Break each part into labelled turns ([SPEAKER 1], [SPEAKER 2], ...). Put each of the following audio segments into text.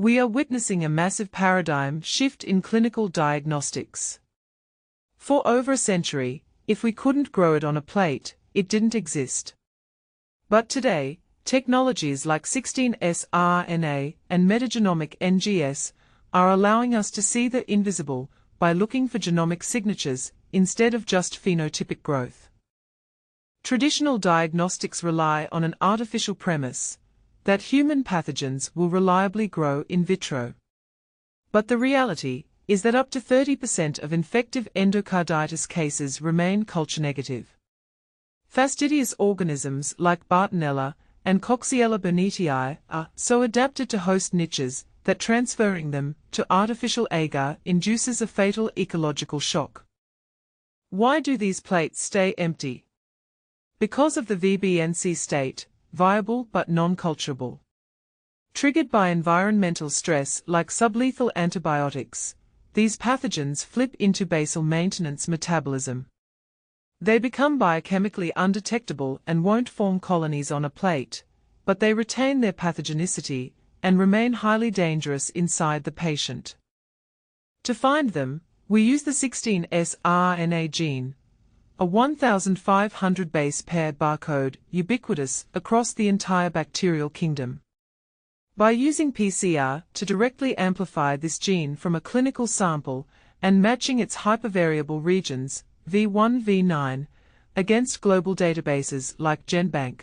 [SPEAKER 1] We are witnessing a massive paradigm shift in clinical diagnostics. For over a century, if we couldn't grow it on a plate, it didn't exist. But today, technologies like 16S RNA and metagenomic NGS are allowing us to see the invisible by looking for genomic signatures instead of just phenotypic growth. Traditional diagnostics rely on an artificial premise that human pathogens will reliably grow in vitro. But the reality is that up to 30% of infective endocarditis cases remain culture negative. Fastidious organisms like Bartonella and Coxiella burnetii are so adapted to host niches that transferring them to artificial agar induces a fatal ecological shock. Why do these plates stay empty? Because of the VBNC state, viable but non-culturable. Triggered by environmental stress like sublethal antibiotics, these pathogens flip into basal maintenance metabolism. They become biochemically undetectable and won't form colonies on a plate, but they retain their pathogenicity and remain highly dangerous inside the patient. To find them, we use the 16S RNA gene, a 1,500 base pair barcode ubiquitous across the entire bacterial kingdom. By using PCR to directly amplify this gene from a clinical sample and matching its hypervariable regions, V1, V9, against global databases like GenBank,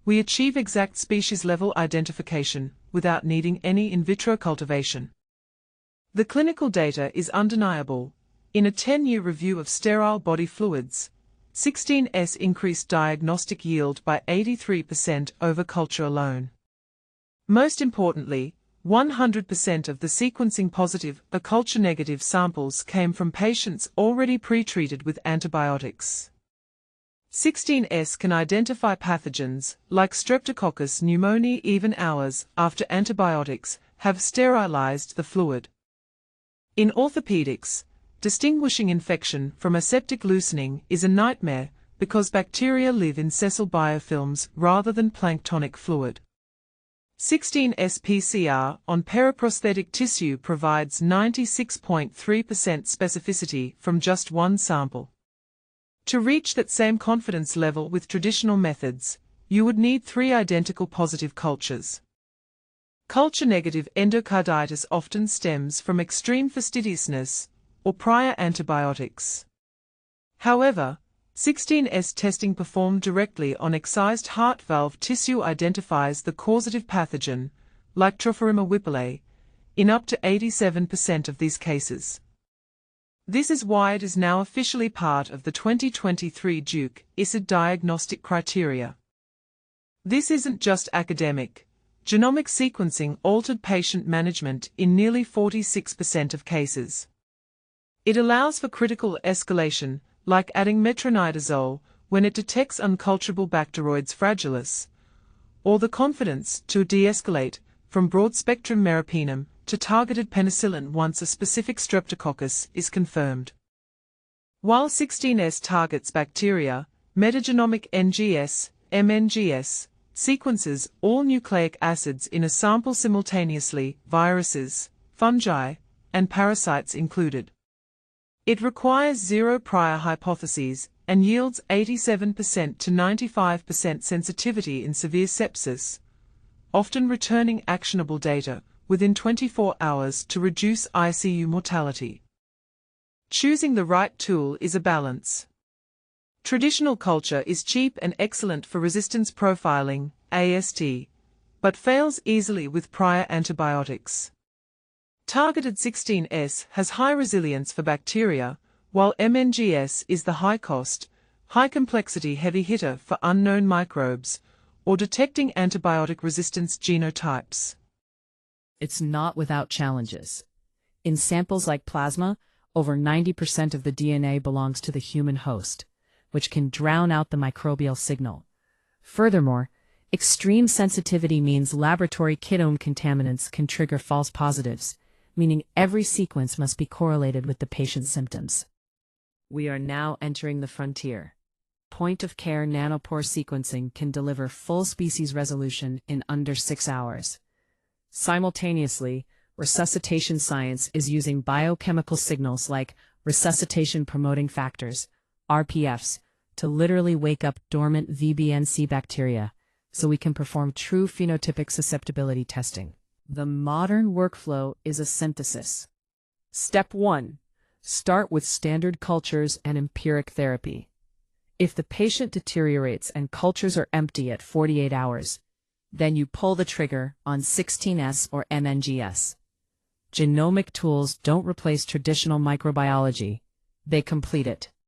[SPEAKER 1] we achieve exact species-level identification without needing any in vitro cultivation. The clinical data is undeniable. In a 10-year review of sterile body fluids, 16S increased diagnostic yield by 83% over culture alone. Most importantly, 100% of the sequencing positive or culture negative samples came from patients already pre-treated with antibiotics. 16S can identify pathogens like Streptococcus pneumoniae even hours after antibiotics have sterilized the fluid. In orthopedics, distinguishing infection from aseptic loosening is a nightmare because bacteria live in sessile biofilms rather than planktonic fluid. 16S PCR on periprosthetic tissue provides 96.3% specificity from just one sample. To reach that same confidence level with traditional methods, you would need 3 identical positive cultures. Culture-negative endocarditis often stems from extreme fastidiousness or prior antibiotics. However, 16S testing performed directly on excised heart valve tissue identifies the causative pathogen, like Trophorima whipple, in up to 87% of these cases. This is why it is now officially part of the 2023 Duke INI-CET diagnostic criteria. This isn't just academic. Genomic sequencing altered patient management in nearly 46% of cases. It allows for critical escalation, like adding metronidazole when it detects unculturable Bacteroides fragilis, or the confidence to de-escalate from broad-spectrum meropenem to targeted penicillin once a specific streptococcus is confirmed. While 16S targets bacteria, metagenomic NGS, MNGS, sequences all nucleic acids in a sample simultaneously, viruses, fungi, and parasites included. It requires 0 prior hypotheses and yields 87% to 95% sensitivity in severe sepsis, often returning actionable data within 24 hours to reduce ICU mortality. Choosing the right tool is a balance. Traditional culture is cheap and excellent for resistance profiling, AST, but fails easily with prior antibiotics. Targeted 16S has high resilience for bacteria, while MNGS is the high-cost, high-complexity heavy hitter for unknown microbes, or detecting antibiotic resistance genotypes.
[SPEAKER 2] It's not without challenges. In samples like plasma, over 90% of the DNA belongs to the human host, which can drown out the microbial signal. Furthermore, extreme sensitivity means laboratory kitome contaminants can trigger false positives, meaning every sequence must be correlated with the patient's symptoms. We are now entering the frontier. Point-of-care nanopore sequencing can deliver full species resolution in under 6 hours. Simultaneously, resuscitation science is using biochemical signals like resuscitation promoting factors, RPFs, to literally wake up dormant VBNC bacteria so we can perform true phenotypic susceptibility testing. The modern workflow is a synthesis. Step 1. Start with standard cultures and empiric therapy. If the patient deteriorates and cultures are empty at 48 hours, then you pull the trigger on 16S or MNGS. Genomic tools don't replace traditional microbiology, they complete it.